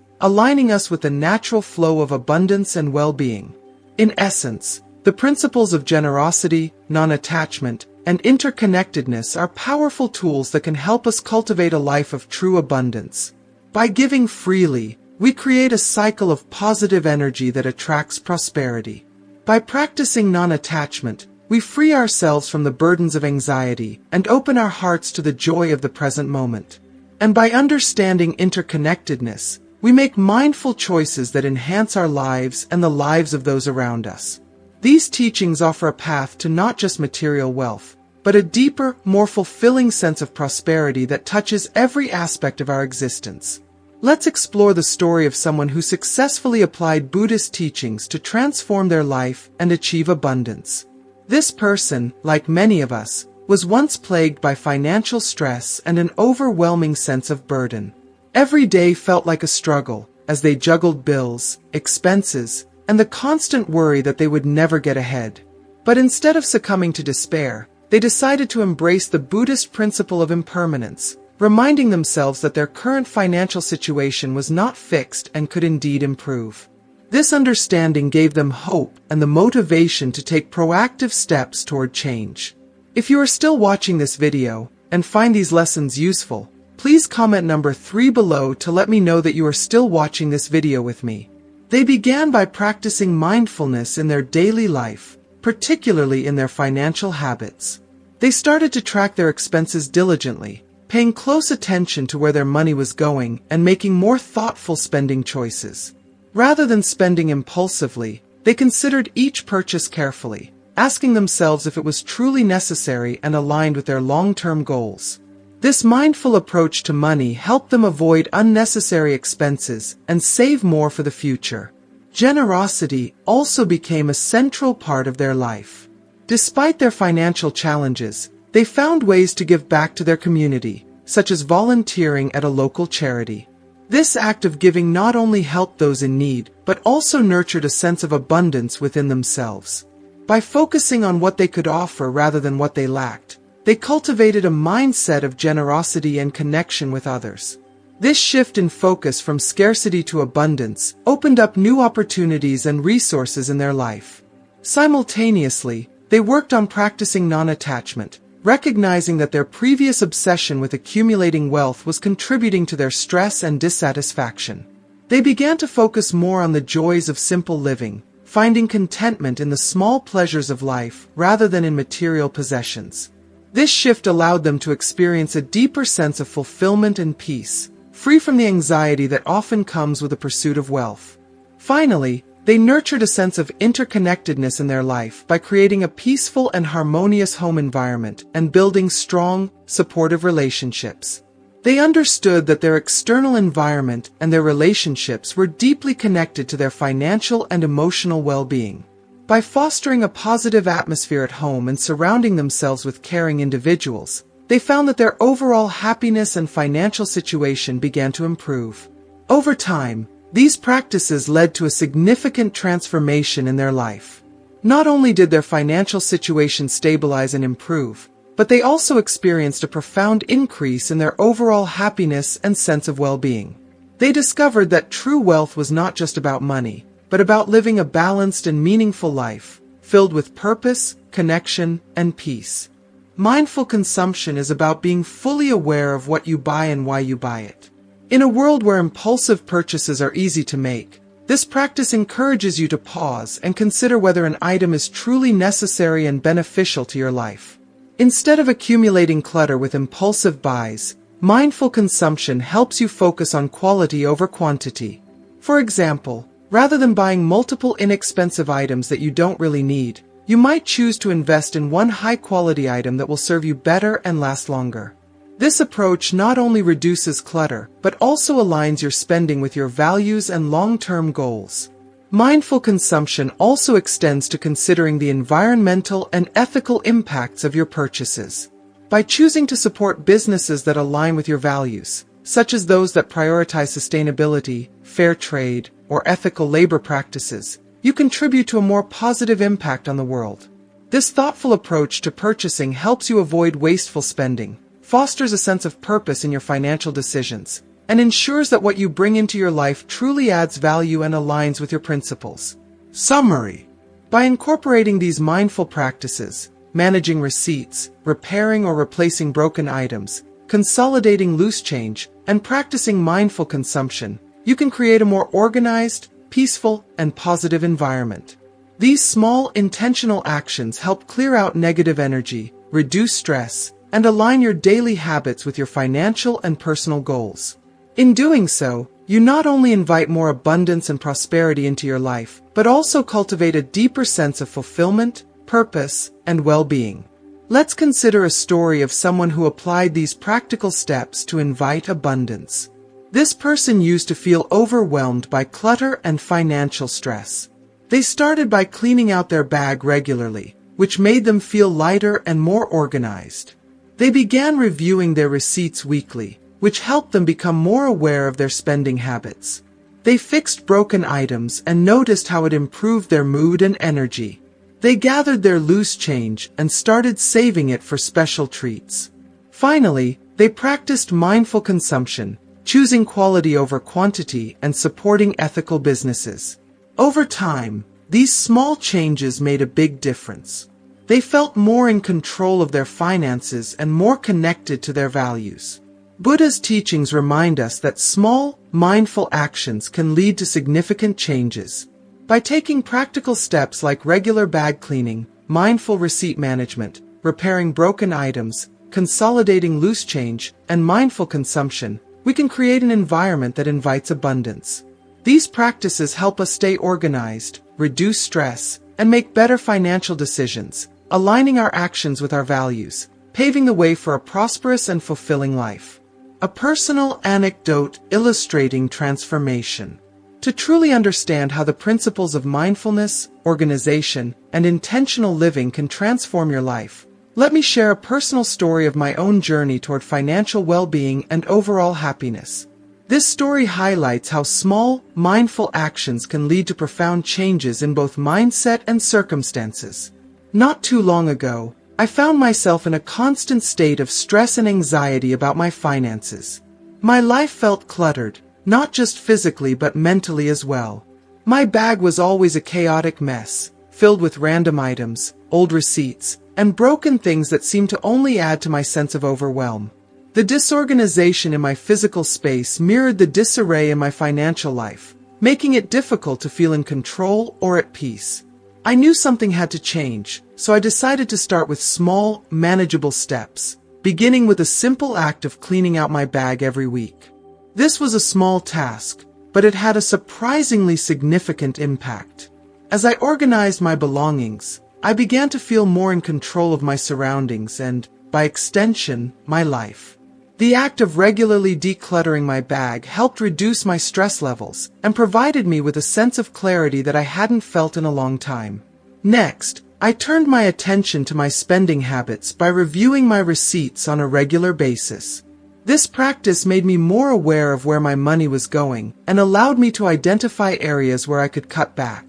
aligning us with the natural flow of abundance and well-being. In essence, the principles of generosity, non-attachment, and interconnectedness are powerful tools that can help us cultivate a life of true abundance. By giving freely, we create a cycle of positive energy that attracts prosperity. By practicing non-attachment, we free ourselves from the burdens of anxiety and open our hearts to the joy of the present moment. And by understanding interconnectedness, we make mindful choices that enhance our lives and the lives of those around us. These teachings offer a path to not just material wealth, but a deeper, more fulfilling sense of prosperity that touches every aspect of our existence. Let's explore the story of someone who successfully applied Buddhist teachings to transform their life and achieve abundance. This person, like many of us, was once plagued by financial stress and an overwhelming sense of burden. Every day felt like a struggle, as they juggled bills, expenses, and the constant worry that they would never get ahead. But instead of succumbing to despair, they decided to embrace the Buddhist principle of impermanence, reminding themselves that their current financial situation was not fixed and could indeed improve. This understanding gave them hope and the motivation to take proactive steps toward change. If you are still watching this video and find these lessons useful, please comment number 3 below to let me know that you are still watching this video with me. They began by practicing mindfulness in their daily life, particularly in their financial habits. They started to track their expenses diligently, paying close attention to where their money was going and making more thoughtful spending choices. Rather than spending impulsively, they considered each purchase carefully, asking themselves if it was truly necessary and aligned with their long-term goals. This mindful approach to money helped them avoid unnecessary expenses and save more for the future. Generosity also became a central part of their life. Despite their financial challenges, they found ways to give back to their community, such as volunteering at a local charity. This act of giving not only helped those in need, but also nurtured a sense of abundance within themselves. By focusing on what they could offer rather than what they lacked, they cultivated a mindset of generosity and connection with others. This shift in focus from scarcity to abundance opened up new opportunities and resources in their life. Simultaneously, they worked on practicing non-attachment, recognizing that their previous obsession with accumulating wealth was contributing to their stress and dissatisfaction. They began to focus more on the joys of simple living, finding contentment in the small pleasures of life rather than in material possessions. This shift allowed them to experience a deeper sense of fulfillment and peace, free from the anxiety that often comes with the pursuit of wealth. Finally, they nurtured a sense of interconnectedness in their life by creating a peaceful and harmonious home environment and building strong, supportive relationships. They understood that their external environment and their relationships were deeply connected to their financial and emotional well-being. By fostering a positive atmosphere at home and surrounding themselves with caring individuals, they found that their overall happiness and financial situation began to improve. Over time, these practices led to a significant transformation in their life. Not only did their financial situation stabilize and improve, but they also experienced a profound increase in their overall happiness and sense of well-being. They discovered that true wealth was not just about money, but about living a balanced and meaningful life, filled with purpose, connection, and peace. Mindful consumption is about being fully aware of what you buy and why you buy it. In a world where impulsive purchases are easy to make, this practice encourages you to pause and consider whether an item is truly necessary and beneficial to your life. Instead of accumulating clutter with impulsive buys, mindful consumption helps you focus on quality over quantity. For example, rather than buying multiple inexpensive items that you don't really need, you might choose to invest in one high-quality item that will serve you better and last longer. This approach not only reduces clutter, but also aligns your spending with your values and long-term goals. Mindful consumption also extends to considering the environmental and ethical impacts of your purchases. By choosing to support businesses that align with your values, such as those that prioritize sustainability, fair trade, or ethical labor practices, you contribute to a more positive impact on the world. This thoughtful approach to purchasing helps you avoid wasteful spending, fosters a sense of purpose in your financial decisions, and ensures that what you bring into your life truly adds value and aligns with your principles. Summary: by incorporating these mindful practices, managing receipts, repairing or replacing broken items, consolidating loose change, and practicing mindful consumption, you can create a more organized, peaceful, and positive environment. These small, intentional actions help clear out negative energy, reduce stress, and align your daily habits with your financial and personal goals. In doing so, you not only invite more abundance and prosperity into your life, but also cultivate a deeper sense of fulfillment, purpose, and well-being. Let's consider a story of someone who applied these practical steps to invite abundance. This person used to feel overwhelmed by clutter and financial stress. They started by cleaning out their bag regularly, which made them feel lighter and more organized. They began reviewing their receipts weekly, which helped them become more aware of their spending habits. They fixed broken items and noticed how it improved their mood and energy. They gathered their loose change and started saving it for special treats. Finally, they practiced mindful consumption, choosing quality over quantity and supporting ethical businesses. Over time, these small changes made a big difference. They felt more in control of their finances and more connected to their values. Buddha's teachings remind us that small, mindful actions can lead to significant changes. By taking practical steps like regular bag cleaning, mindful receipt management, repairing broken items, consolidating loose change, and mindful consumption, we can create an environment that invites abundance. These practices help us stay organized, reduce stress, and make better financial decisions, aligning our actions with our values, paving the way for a prosperous and fulfilling life. A personal anecdote illustrating transformation. To truly understand how the principles of mindfulness, organization, and intentional living can transform your life, let me share a personal story of my own journey toward financial well-being and overall happiness. This story highlights how small, mindful actions can lead to profound changes in both mindset and circumstances. Not too long ago, I found myself in a constant state of stress and anxiety about my finances. My life felt cluttered, not just physically but mentally as well. My bag was always a chaotic mess, filled with random items, old receipts, and broken things that seemed to only add to my sense of overwhelm. The disorganization in my physical space mirrored the disarray in my financial life, making it difficult to feel in control or at peace. I knew something had to change, so I decided to start with small, manageable steps, beginning with a simple act of cleaning out my bag every week. This was a small task, but it had a surprisingly significant impact. As I organized my belongings, I began to feel more in control of my surroundings and, by extension, my life. The act of regularly decluttering my bag helped reduce my stress levels and provided me with a sense of clarity that I hadn't felt in a long time. Next, I turned my attention to my spending habits by reviewing my receipts on a regular basis. This practice made me more aware of where my money was going and allowed me to identify areas where I could cut back.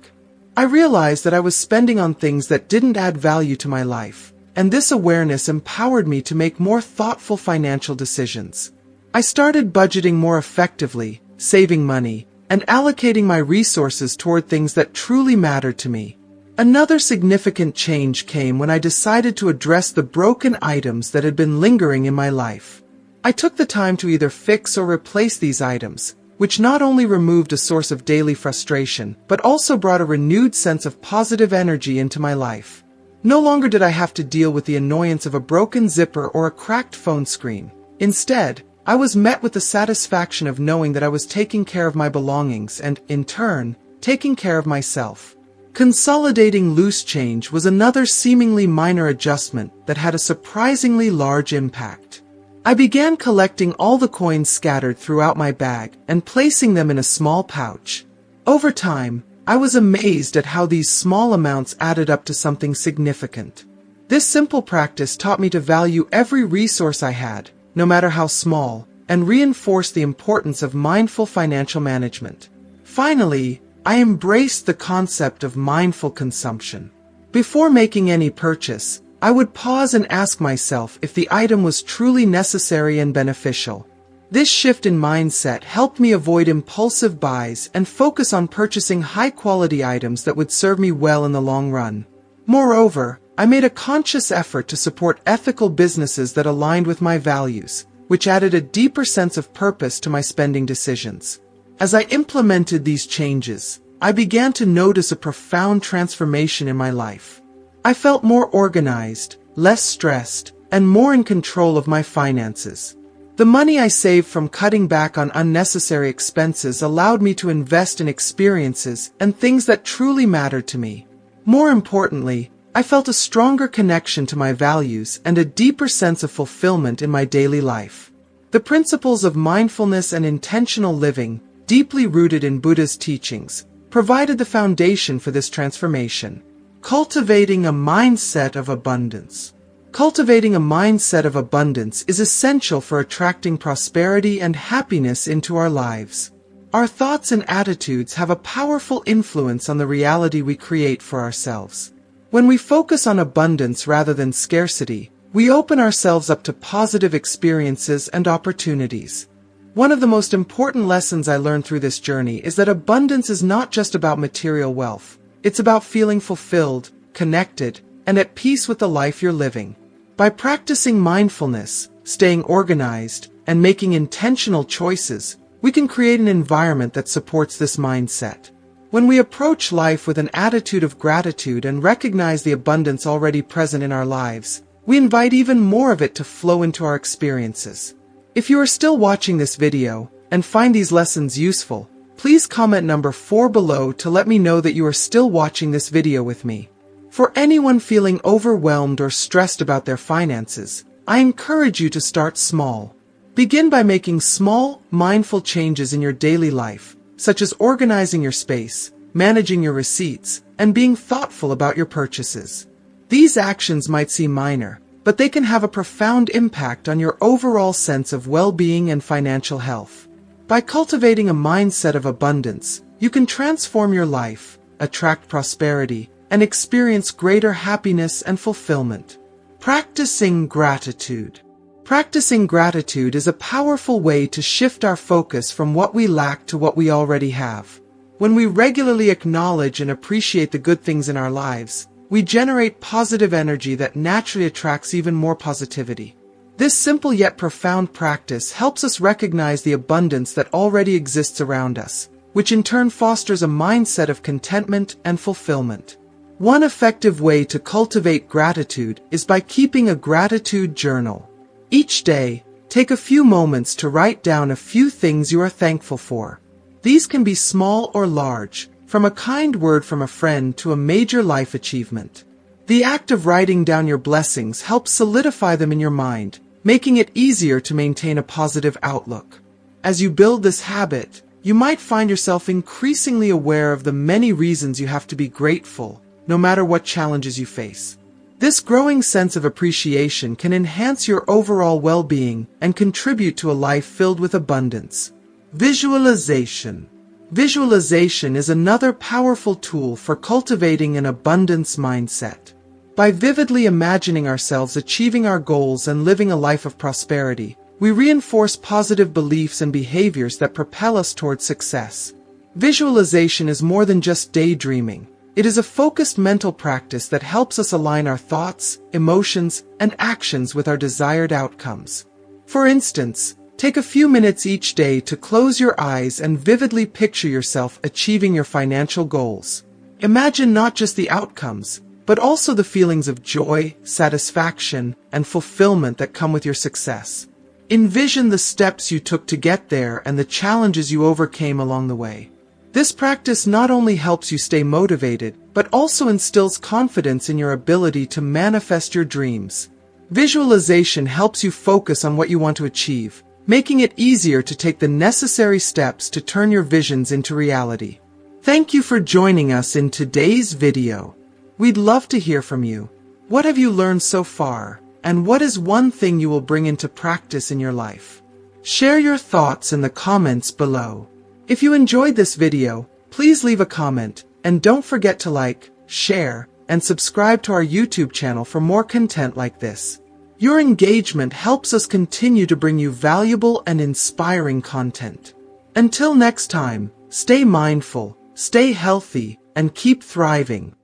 I realized that I was spending on things that didn't add value to my life, and this awareness empowered me to make more thoughtful financial decisions. I started budgeting more effectively, saving money, and allocating my resources toward things that truly mattered to me. Another significant change came when I decided to address the broken items that had been lingering in my life. I took the time to either fix or replace these items, which not only removed a source of daily frustration, but also brought a renewed sense of positive energy into my life. No longer did I have to deal with the annoyance of a broken zipper or a cracked phone screen. Instead, I was met with the satisfaction of knowing that I was taking care of my belongings and, in turn, taking care of myself. Consolidating loose change was another seemingly minor adjustment that had a surprisingly large impact. I began collecting all the coins scattered throughout my bag and placing them in a small pouch. Over time, I was amazed at how these small amounts added up to something significant. This simple practice taught me to value every resource I had, no matter how small, and reinforced the importance of mindful financial management. Finally, I embraced the concept of mindful consumption. Before making any purchase, I would pause and ask myself if the item was truly necessary and beneficial. This shift in mindset helped me avoid impulsive buys and focus on purchasing high-quality items that would serve me well in the long run. Moreover, I made a conscious effort to support ethical businesses that aligned with my values, which added a deeper sense of purpose to my spending decisions. As I implemented these changes, I began to notice a profound transformation in my life. I felt more organized, less stressed, and more in control of my finances. The money I saved from cutting back on unnecessary expenses allowed me to invest in experiences and things that truly mattered to me. More importantly, I felt a stronger connection to my values and a deeper sense of fulfillment in my daily life. The principles of mindfulness and intentional living, deeply rooted in Buddha's teachings, provided the foundation for this transformation. Cultivating a mindset of abundance. Cultivating a mindset of abundance is essential for attracting prosperity and happiness into our lives. Our thoughts and attitudes have a powerful influence on the reality we create for ourselves. When we focus on abundance rather than scarcity, we open ourselves up to positive experiences and opportunities. One of the most important lessons I learned through this journey is that abundance is not just about material wealth. It's about feeling fulfilled, connected, and at peace with the life you're living. By practicing mindfulness, staying organized, and making intentional choices, we can create an environment that supports this mindset. When we approach life with an attitude of gratitude and recognize the abundance already present in our lives, we invite even more of it to flow into our experiences. If you are still watching this video and find these lessons useful, Please comment number 4 below to let me know that you are still watching this video with me. For anyone feeling overwhelmed or stressed about their finances, I encourage you to start small. Begin by making small, mindful changes in your daily life, such as organizing your space, managing your receipts, and being thoughtful about your purchases. These actions might seem minor, but they can have a profound impact on your overall sense of well-being and financial health. By cultivating a mindset of abundance, you can transform your life, attract prosperity, and experience greater happiness and fulfillment. Practicing gratitude. Practicing gratitude is a powerful way to shift our focus from what we lack to what we already have. When we regularly acknowledge and appreciate the good things in our lives, we generate positive energy that naturally attracts even more positivity. This simple yet profound practice helps us recognize the abundance that already exists around us, which in turn fosters a mindset of contentment and fulfillment. One effective way to cultivate gratitude is by keeping a gratitude journal. Each day, take a few moments to write down a few things you are thankful for. These can be small or large, from a kind word from a friend to a major life achievement. The act of writing down your blessings helps solidify them in your mind, making it easier to maintain a positive outlook. As you build this habit, you might find yourself increasingly aware of the many reasons you have to be grateful, no matter what challenges you face. This growing sense of appreciation can enhance your overall well-being and contribute to a life filled with abundance. Visualization. Visualization is another powerful tool for cultivating an abundance mindset. By vividly imagining ourselves achieving our goals and living a life of prosperity, we reinforce positive beliefs and behaviors that propel us towards success. Visualization is more than just daydreaming. It is a focused mental practice that helps us align our thoughts, emotions, and actions with our desired outcomes. For instance, take a few minutes each day to close your eyes and vividly picture yourself achieving your financial goals. Imagine not just the outcomes, but also the feelings of joy, satisfaction, and fulfillment that come with your success. Envision the steps you took to get there and the challenges you overcame along the way. This practice not only helps you stay motivated, but also instills confidence in your ability to manifest your dreams. Visualization helps you focus on what you want to achieve, making it easier to take the necessary steps to turn your visions into reality. Thank you for joining us in today's video. We'd love to hear from you. What have you learned so far, and what is one thing you will bring into practice in your life? Share your thoughts in the comments below. If you enjoyed this video, please leave a comment, and don't forget to like, share, and subscribe to our YouTube channel for more content like this. Your engagement helps us continue to bring you valuable and inspiring content. Until next time, stay mindful, stay healthy, and keep thriving.